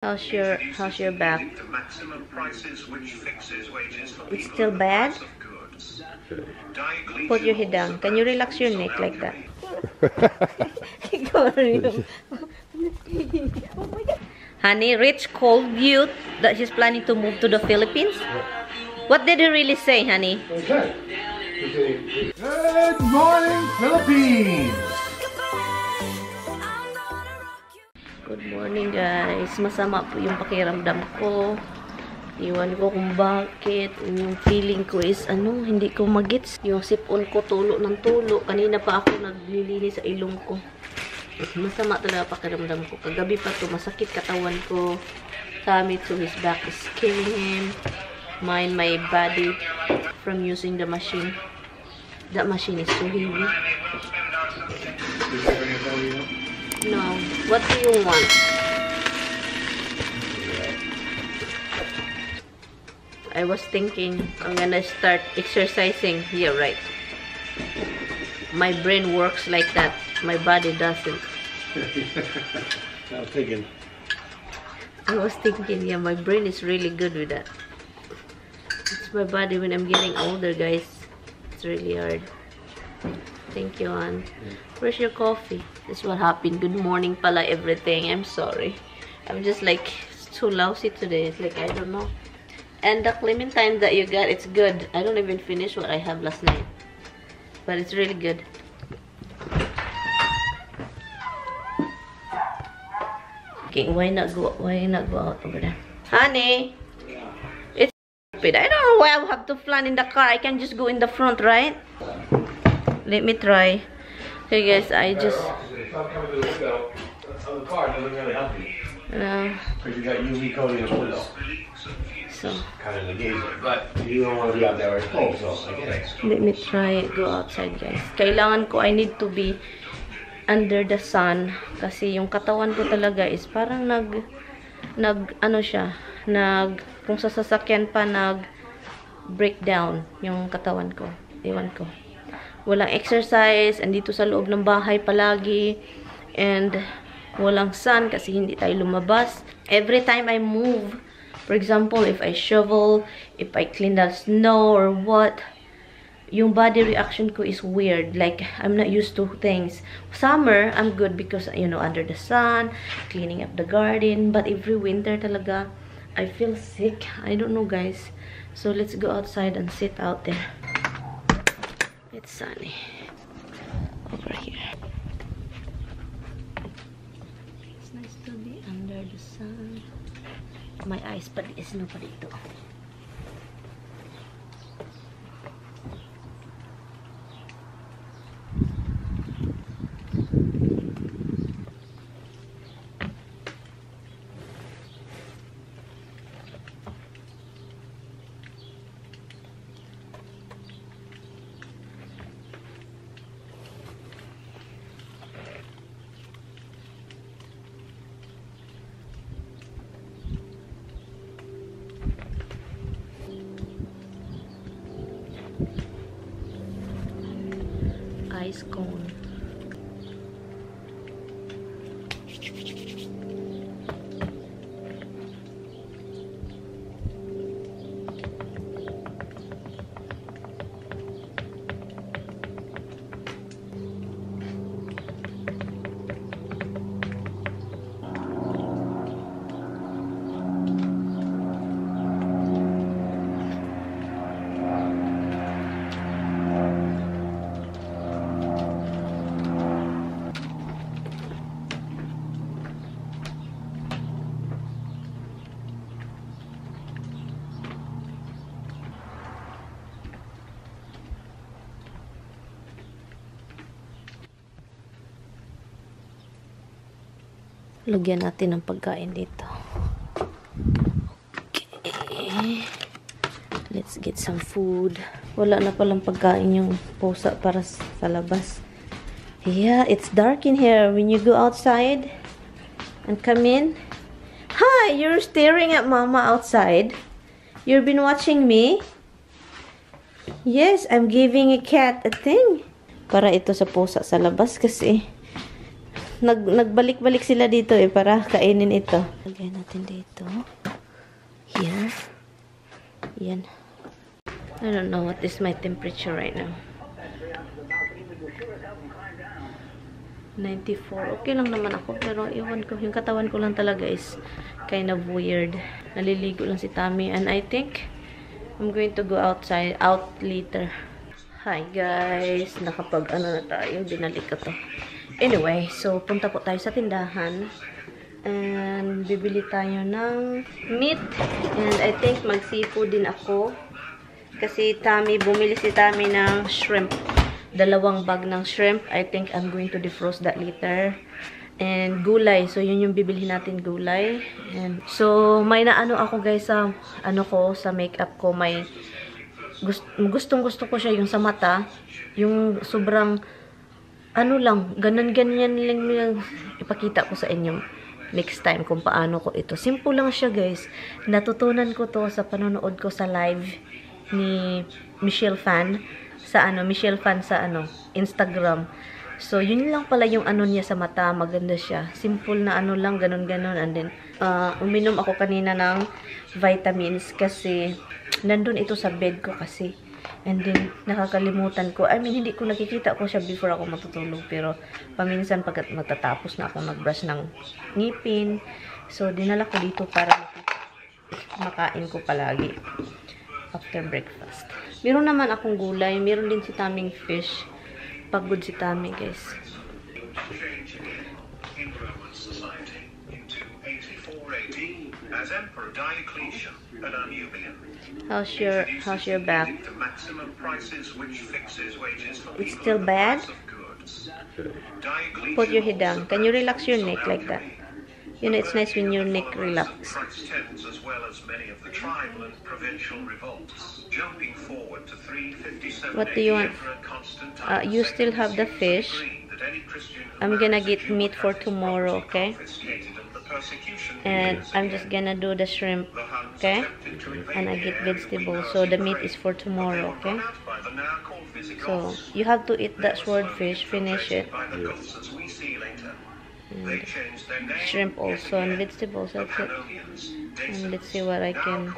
How's your back? It's still bad? Put your head down. Can you relax your neck like that? Honey, Rich called you that he's planning to move to the Philippines? What did he really say, honey? Okay. Good morning, Philippines! Good morning, guys. Masama po yung pakiramdam ko. Iwan ko kung bakit. Yung feeling ko is, hindi ko magets. Yung sipon ko, tulo ng tulo. Kanina pa ako naglilinis sa ilong ko. Masama talaga pakiramdam ko. Kagabi pa to, masakit katawan ko. Tummy to his back is killing him. My body from using the machine. That machine is so heavy. No. What do you want? I was thinking I'm gonna start exercising. Yeah, right. My brain works like that. My body doesn't. I was thinking, yeah, my brain is really good with that. It's my body when I'm getting older, guys. It's really hard. Thank you, Ann. Where's your coffee? This is what happened. Good morning pala everything. I'm sorry. I'm just like too lousy today. It's like, I don't know. And the clementine that you got, it's good. I don't even finish what I have last night. But it's really good. Okay, why not go out over there? Honey! It's stupid. I don't know why I have to fly in the car. I can just go in the front, right? Let me try. Okay, guys, I just... On the car, it doesn't really help you. Because you got UV coating on the window. So... Kind of negates it. But you don't want to be out there with cold, so I get it. Let me try go outside, guys. Kailangan ko, I need to be under the sun. Kasi yung katawan ko talaga is parang kung sa sasakyan pa, breakdown yung katawan ko. Ewan ko. Walang exercise, andito sa loob ng bahay palagi, and walang sun kasi hindi tayo lumabas. Every time I move, for example, if I shovel, if I clean the snow or what, yung body reaction ko is weird. Like, I'm not used to things. Summer, I'm good because, under the sun, cleaning up the garden, but every winter talaga, I feel sick. I don't know, guys. So, let's go outside and sit out there. It's sunny over here. It's nice to be under the sun. My eyes pa is no pa dito. Ice cone. Lagyan natin ng pagkain dito. Okay. Let's get some food. Wala na palang pagkain yung pusa para sa labas. Yeah, it's dark in here. When you go outside and come in. Hi, you're staring at Mama outside. You've been watching me? Yes, I'm giving a cat a thing. Para ito sa pusa sa labas kasi nagbalik-balik sila dito eh, para kainin ito. Lagyan natin dito. Here. Yan. I don't know what is my temperature right now. 94. Okay lang naman ako, pero iwan ko. Yung katawan ko lang talaga is kind of weird. Naliligo lang si Tammy, and I think I'm going to go out later. Hi guys, nakapag na tayo, binalik ko to. Anyway, so punta po tayo sa tindahan and bibili tayo ng meat, and I think mag-seafood din ako kasi bumili si Tammy ng shrimp. 2 bag ng shrimp. I think I'm going to defrost that later. And gulay. So, yun yung bibili natin, gulay. And so, may naano ako guys sa sa makeup ko. May gustong-gusto ko siya yung sa mata. Yung sobrang ganyan lang ipakita ko sa inyo next time kung paano ko ito. Simple lang siya guys. Natutunan ko to sa panonood ko sa live ni Michelle Fan sa Instagram. So, yun lang pala yung niya sa mata. Maganda siya. Simple na lang, ganun-ganun. And then, uminom ako kanina ng vitamins kasi nandun ito sa bed ko kasi. And then, nakakalimutan ko. I mean, hindi ko nakikita ko siya before ako matutulog. Pero, paminsan pag magtatapos na ako mag-brush ng ngipin. So, dinala ko dito para makain ko palagi after breakfast. Meron naman akong gulay. Meron din si Taming fish. Pagod si Tammy, guys. How's your back? It's still bad? Put your head down. Can you relax your neck like that? You know, it's nice when your neck relax. What do you want? You still have the fish. I'm gonna get meat for tomorrow, okay? And I'm just gonna do the shrimp, okay? And I get vegetables. So the meat is for tomorrow, okay? So you have to eat that swordfish, finish it. And shrimp also, and vegetables, that's it. And let's see what I can.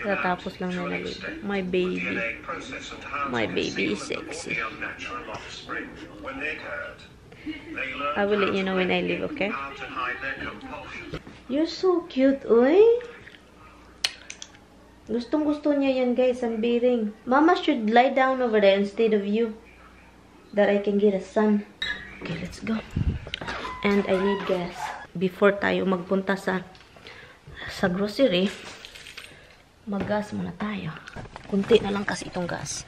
Tatapos lang nalaligo. My baby is sexy. I will let you know when I leave, okay? You're so cute, oy. Gustong-gusto niya yan, guys, ang biring. Mama should lie down over there instead of you. That I can get a sun. Okay, let's go. And I need gas. Before tayo magpunta sa grocery, mag-gas muna tayo. Kunti na lang kasi itong gas.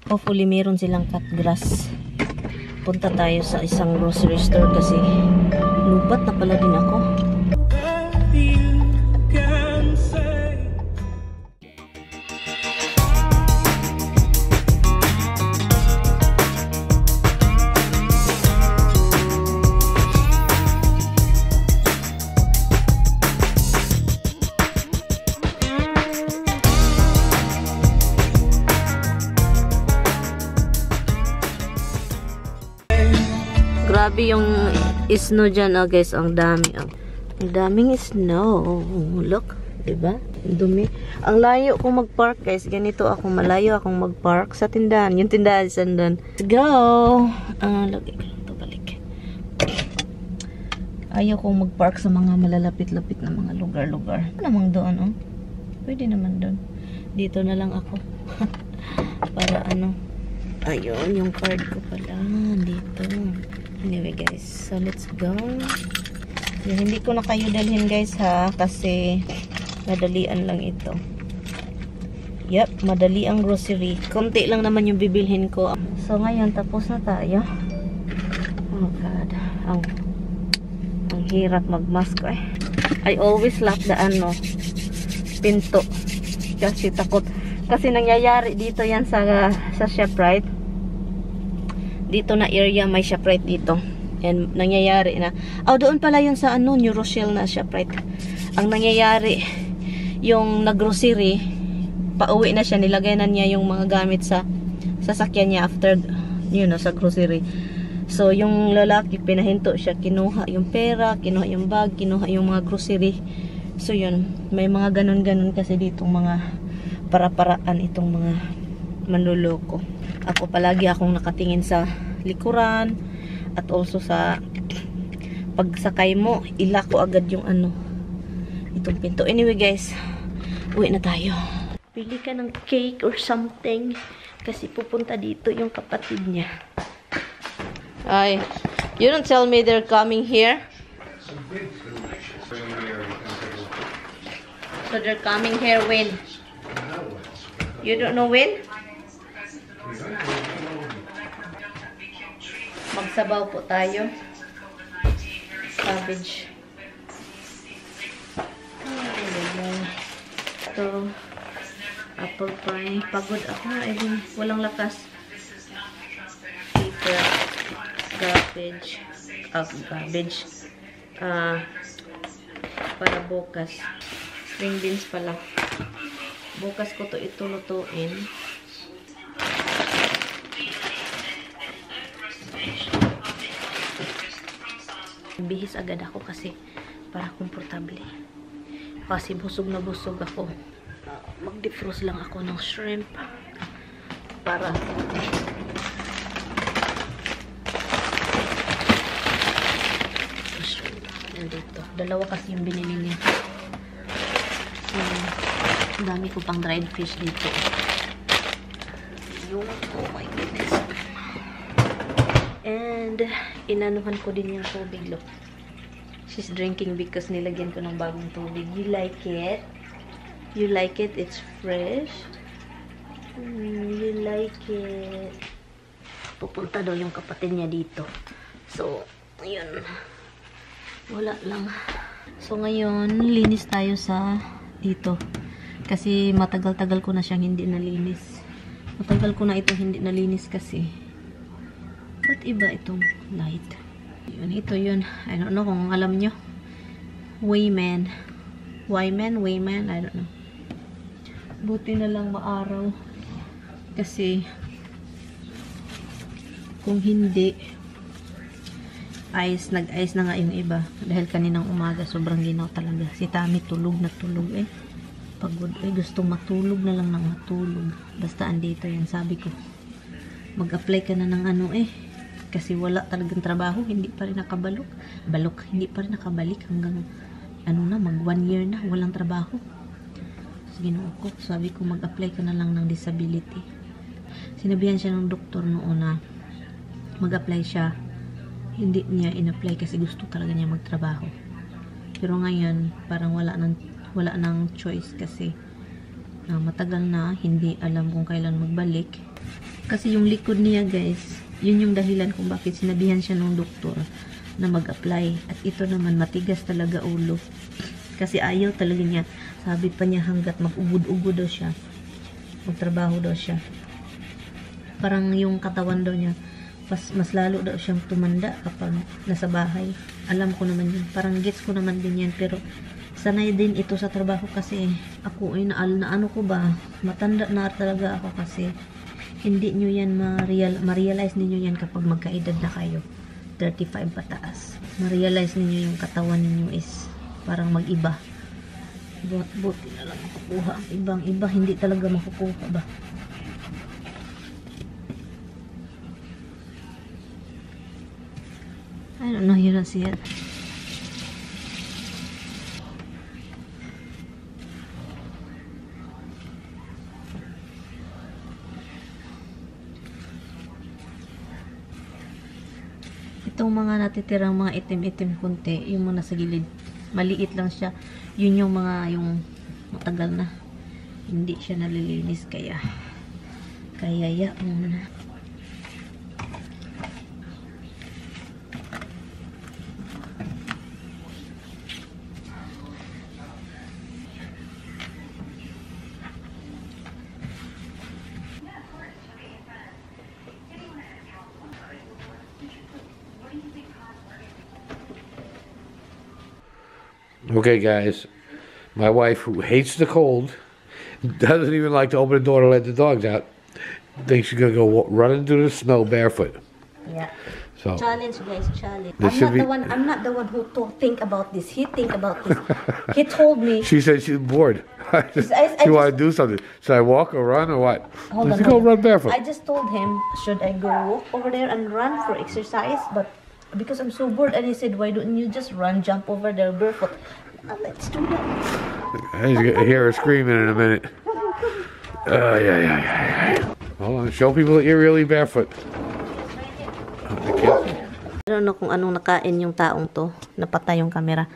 Hopefully, meron silang cut grass. Punta tayo sa isang grocery store kasi lubat na pala din ako. Grabe yung snow dyan, oh guys. Ang dami, oh. Ang daming snow. Look, diba? Dumi. Ang layo kong mag-park, guys. Ganito ako, malayo akong mag-park sa tindahan. Yung tindahan sa doon. Let's go! Lagi ko lang ito balik. Ayaw kong mag-park sa mga malalapit-lapit na mga lugar-lugar. Ano namang doon, oh? Pwede naman doon. Dito na lang ako. Para ano. Ayun, yung card ko pala. Dito. Anyway guys, so let's go. Hindi ko na kayo dalhin guys ha, kasi madalian lang ito. Yep, madali ang grocery. Konti lang naman yung bibilhin ko. So ngayon, tapos na tayo. Oh God, ang hirap magmask eh. I always lock the pinto. Kasi takot. Kasi nangyayari dito yan sa ShopRite. Dito na area may ShopRite dito. And nangyayari na. Doon pala yun sa New Rochelle na ShopRite. Ang nangyayari, yung nag-grocery, pauwi na siya, nilagay na niya yung mga gamit sa sasakyan niya after Yun, sa grocery. So, yung lalaki, pinahinto siya. Kinuha yung pera, kinuha yung bag, kinuha yung mga grocery. So, yun. May mga ganon-ganon kasi ditong mga para-paraan itong mga manluloko. Ako palagi akong nakatingin sa likuran at also sa pagsakay mo, ilak ko agad yung itong pinto. Anyway guys, uwi na tayo. Pili ka ng cake or something kasi pupunta dito yung kapatid niya. Ay, you don't tell me they're coming here. So they're coming here when? You don't know when? Magsabaw po tayo. Cabbage. Ito. Apple pie. Pagod ako. Walang lakas. Paper. Garbage. Garbage. Para bukas. String beans pala. Bukas ko to ito lutuin. Bihis agad ako kasi para komportable. Kasi busog na busog ako. Mag-defrost lang ako ng shrimp para shrimp nandito. Dalawa kasi yung binili niya. Ang dami ko pang dried fish dito. Yung, oh my goodness. And inanuhan ko din yung tubig, look. She's drinking because nilagyan ko ng bagong tubig. You like it? You like it? It's fresh? You like it? Pupunta daw yung kapatid niya dito. So, ayun. Wala lang. So, ngayon, linis tayo sa dito. Kasi matagal-tagal ko na siyang hindi nalinis. Matagal ko na ito hindi nalinis kasi. Ba't iba itong light? Yun, ito yun. I don't know kung alam nyo. Wayman, I don't know. Buti na lang maaraw. Kasi, kung hindi, nag-ice na nga yung iba. Dahil kaninang umaga, sobrang ginaw talaga. Si Tami tulog na tulog eh. Pagod eh, gusto matulog na lang ng matulog. Basta andito yan, sabi ko. Mag-apply ka na ng kasi wala talagang trabaho, hindi pa rin nakabalik hanggang mag 1 year na walang trabaho. So, ginoo ko, sabi ko mag-apply ka na lang ng disability. Sinabihan siya ng doktor noon na mag-apply siya, hindi niya in-apply kasi gusto talaga niya magtrabaho. Pero ngayon parang wala nang choice kasi matagal na, hindi alam kung kailan magbalik. Kasi yung likod niya guys, yun yung dahilan kung bakit sinabihan siya ng doktor na mag-apply. At ito naman, matigas talaga ulo. Kasi ayaw talaga niya. Sabi pa niya hanggat mag-ugod-ugod daw siya. Magtrabaho daw siya. Parang yung katawan daw niya, mas lalo daw siyang tumanda kapag nasa bahay. Alam ko naman yun. Parang gets ko naman din yan. Pero sanay din ito sa trabaho kasi ako ay naano ko ba, matanda na talaga ako kasi hindi nyo yan ma-realize ninyo yan kapag magkaedad na kayo 35 pataas. Ma-realize ninyo yung katawan ninyo is parang mag-iba. Buti na lang makukuha. Ibang iba hindi talaga makukuha ba. I don't know, you don't see it. Itong mga natitirang mga itim-itim kunti, yung mga nasa gilid, maliit lang siya. Yun yung yung matagal na hindi siya nalilinis, kaya ya muna. Okay, guys, my wife, who hates the cold, doesn't even like to open the door to let the dogs out, think she's gonna go running through the snow barefoot. Yeah. So Challenge, guys, challenge. This I'm not the one who think about this. He think about this. He told me. she said she's bored. She wanted to do something. Should I walk or run or what? Hold on, Go run barefoot. I just told him, should I go walk over there and run for exercise? But because I'm so bored, and he said, why don't you just run, jump over there barefoot? Let's do that. He's gonna hear her screaming in a minute. Yeah. Hold on, show people that you're really barefoot. I don't know kung anong nakain yung taong to. Napatay yung camera.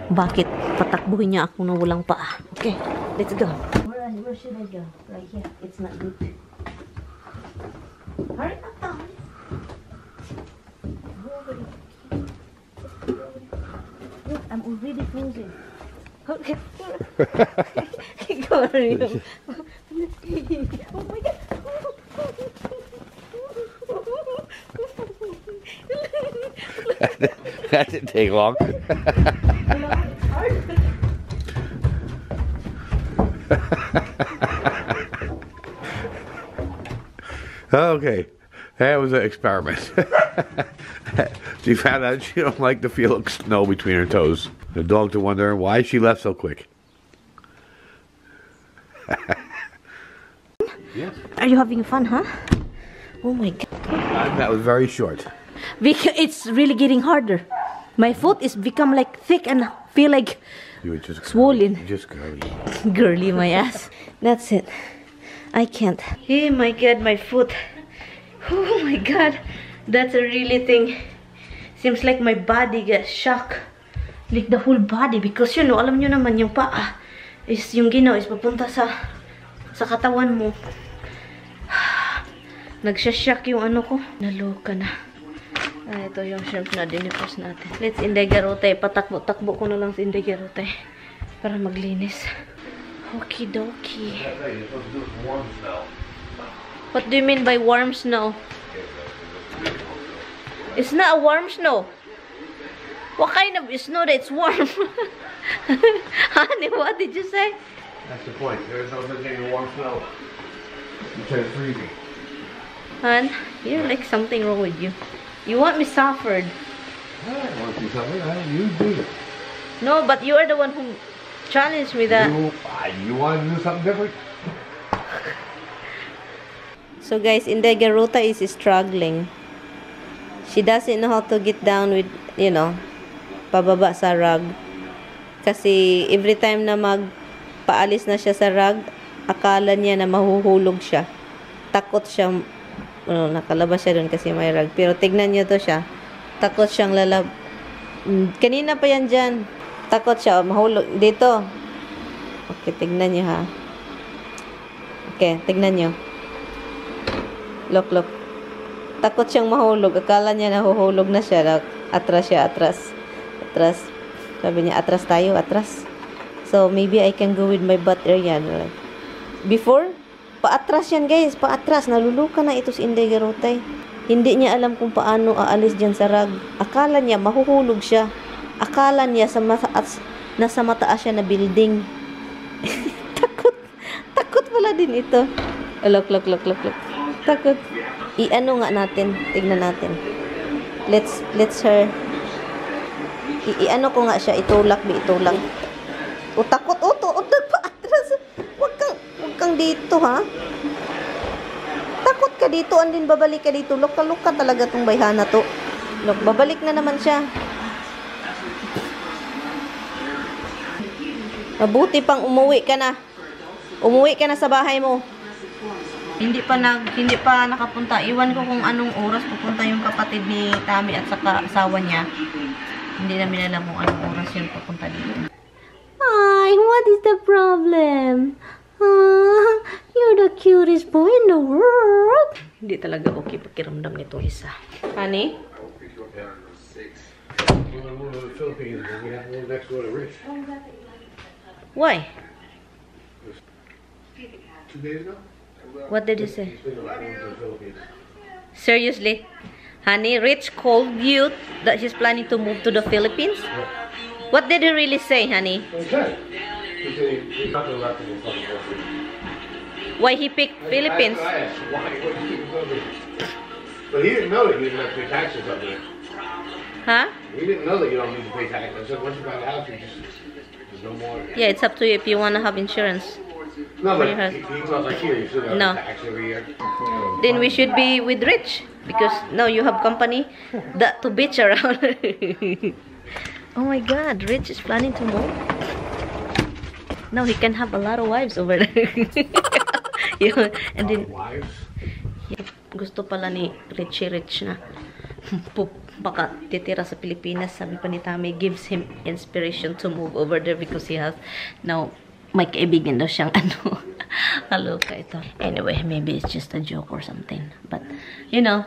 Bakit patakbuhin niya ako na walang paa? Okay, let's go. Where should I go? Right here. It's not good. Hurry up, Tom. Look, I'm already frozen. Okay. Go, Rio. Oh my God. That didn't take long. Okay, that was an experiment. She found out she don't like to feel snow between her toes. The dog's wondering why she left so quick. Yes. Are you having fun, huh? Oh my God. That was very short. Because it's really getting harder. My foot is become like thick and feel like You were just swollen. Just girly. Girly my ass. That's it. I can't. Oh my God, my foot. Oh my God. That's a really thing. Seems like my body gets shocked. Like the whole body. Because you know, alam nyo naman yung paa is yung ginaw is papunta sa katawan mo. Nagsashock yung ano ko. Naloka na. Ito yung shrimp na dinipos natin. Let's indegarote. Patakbo-takbo ko na lang sa indegarote. Para maglinis. Okie dokie. What do you mean by warm snow? It's not a warm snow. What kind of snow that's warm? Honey, what did you say? That's the point. There's no such thing as warm snow. You turn freezing. Hon, you're like something wrong with you. You want me suffered. I don't want to suffer. You do. No, but you are the one who challenged me that. You want to do something different? So guys, Indegaruta is struggling. She doesn't know how to get down with, you know, pababa sa rug. Kasi every time na magpaalis na siya sa rug, akala niya na mahuhulog siya. Takot siya, nakalabas siya doon kasi may rug. Pero tignan niyo to siya. Takot siyang kanina pa yan dyan. Takot siya, mahulog. Dito. Okay, tignan niyo ha. Okay, tignan niyo. Look. Takot siyang mahulog. Akala niya nahuhulog na siya. Atras siya, atras. Sabi niya, atras tayo, atras. So, maybe I can go with my butt area. Before, paatras yan guys. Paatras. Naluluka na ito si Indegarotay. Hindi niya alam kung paano aalis dyan sa rug. Akala niya, mahuhulog siya. Akala niya, nasa mataas siya na building. Takot pala din ito. Look. Takot. I-ano nga natin. Tignan natin. Let's her. I-ano ko nga siya. Itulak. O, takot. Nagpa-atras. Huwag kang dito, ha? Takot ka dito. Andin, babalik ka dito. Luka talaga tong bayhana to. Look, babalik na naman siya. Mabuti pang umuwi ka na. Umuwi ka na sa bahay mo. Hindi pa nakapunta. Iwan ko kung anong oras pupunta yung kapatid ni Tami at saka asawa niya. Hindi namin alam kung anong oras yun pupunta dito. Ay, what is the problem? You're the cutest boy in the world. Hindi talaga okay pakiramdam nito isa. Honey? Why? 2 days ago? What did he say? Seriously? Honey, Rich called you that he's planning to move to the Philippines? What did he really say, honey? why he picked Philippines. I asked, why? What did you go to? But he didn't know that you didn't have to pay taxes up there. Huh? He didn't know that you don't need to pay taxes. I said, once you buy the house, there's no more. Yeah, it's up to you if you want to have insurance. No, but he was like, here, you still got No. tax every year. Then we should be with Rich because now you have company that to bitch around. Oh my God, Rich is planning to move. Now he can have a lot of wives over there. Yeah, and then Wives? yeah, gusto pala ni Rich na baka titira sa Pilipinas. Sabi pa ni Tami, gives him inspiration to move over there because he has now may kaibigan daw siyang ano. Kaloka ito. Anyway, maybe it's just a joke or something. But, you know,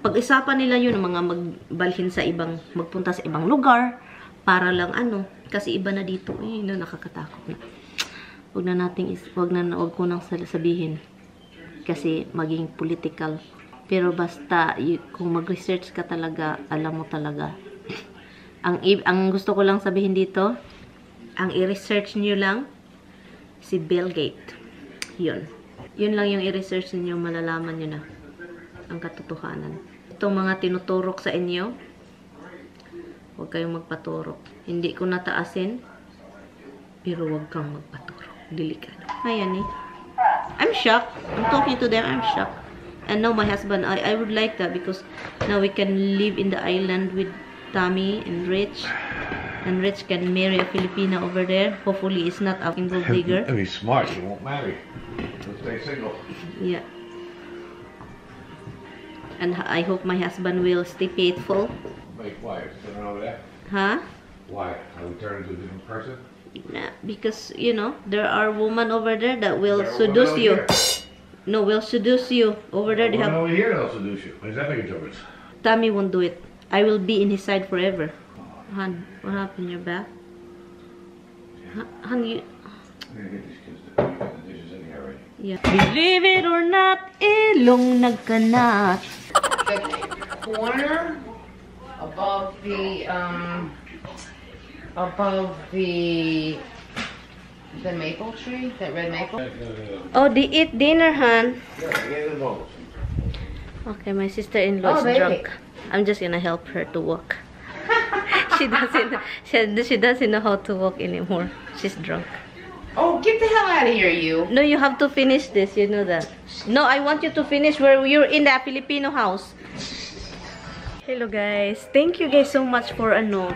pag-isapan nila yun, mga magbalhin sa ibang, magpunta sa ibang lugar, para lang ano, kasi iba na dito. Eh, no, nakakatakot na. Wag ko nang sabihin. Kasi maging political. Pero basta, kung mag-research ka talaga, alam mo talaga. Ang gusto ko lang sabihin dito, ang i-research nyo lang, si Bill Gates. Yun lang yung i-research niyo, malalaman niyo na ang katotohanan. Itong mga tinuturok sa inyo, huwag kayong magpaturok. Hindi ko nataasin, pero huwag kang magpaturok. Delikado. Ayan eh. I'm shocked. I'm talking to them, I'm shocked. And now my husband, I would like that because now we can live in the island with Tommy and Rich. And Rich can marry a Filipina over there. Hopefully, it's not a single digger. If he's smart, he won't marry. He'll stay single. Yeah. And I hope my husband will stay faithful. Wait, why? Is something wrong with that? Huh? Why? Are we turning into a different person? Nah, because, you know, there are women over there that will There are seduce women you. over No, will seduce you. Over there, they Women have... over here they'll seduce you. Does that make a difference? Tommy won't do it. I will be in his side forever. Hon, what happened? Your back? Hon, you... I'm gonna get these kids to get the dishes in here already. Yeah. Believe it or not, ilong nagkanat. The corner above the maple tree, that red maple. Oh, they eat dinner, hon. Yeah, get the bowls. Okay, my sister-in-law is baby. drunk. I'm just gonna help her to walk. She doesn't know how to walk anymore. She's drunk. Oh, get the hell out of here, you! No, you have to finish this. You know that. No, I want you to finish where you're in the Filipino house. Hello guys. Thank you guys so much for ano.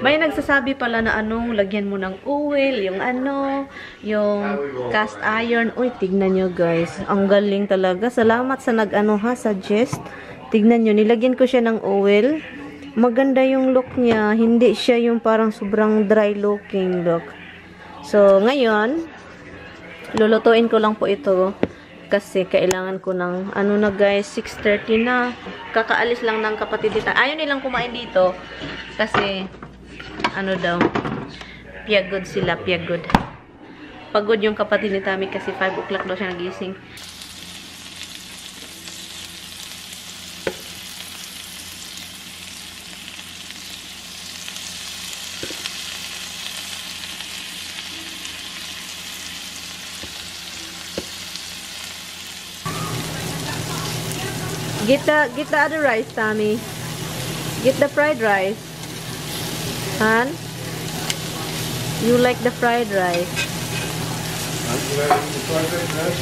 May nagsasabi pala na ano, lagyan mo ng oil, yung ano, yung cast iron. Uy, tignan nyo guys. Ang galing talaga. Salamat sa nag-ano ha, suggest. Tignan nyo, nilagyan ko siya ng oil. Maganda yung look niya. Hindi siya yung parang sobrang dry looking look. So, ngayon, lulutuin ko lang po ito. Kasi kailangan ko ng, ano na guys, 6:30 na. Kakaalis lang ng kapatid dito. Ayaw nilang kumain dito. Kasi, ano daw, piyagod sila, piyagod. Pagod yung kapatid ni Tami kasi 5 o'clock daw siya nagising. Get the other rice, Tommy. Get the fried rice. Han? You like the fried rice? Aren't you ready to eat the fried rice?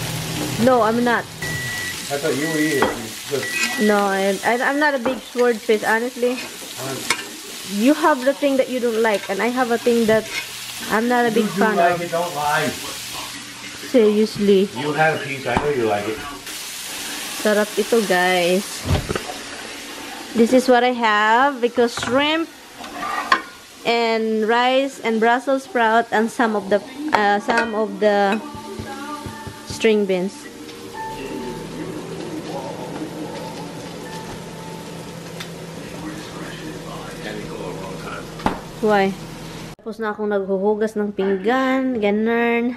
No, I'm not. I thought you were eating. No, I'm not a big swordfish, honestly. You have the thing that you don't like, and I have a thing that I'm not a big fan of. It, don't lie. Seriously. You had a piece. I know you like it. Sarap ito, guys. This is what I have because shrimp and rice and Brussels sprout and some of the string beans. Why? Tapos na akong naghuhugas ng pinggan, ganun.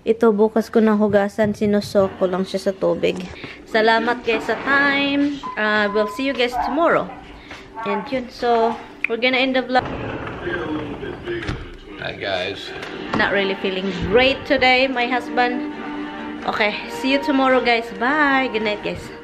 Ito, bukas ko nang hugasan, sinusok ko lang siya sa tubig. Salamat guys sa time. We'll see you guys tomorrow. And yun, so, we're gonna end the vlog. Hi guys. Not really feeling great today. My husband Okay, see you tomorrow guys. Bye. Good night guys.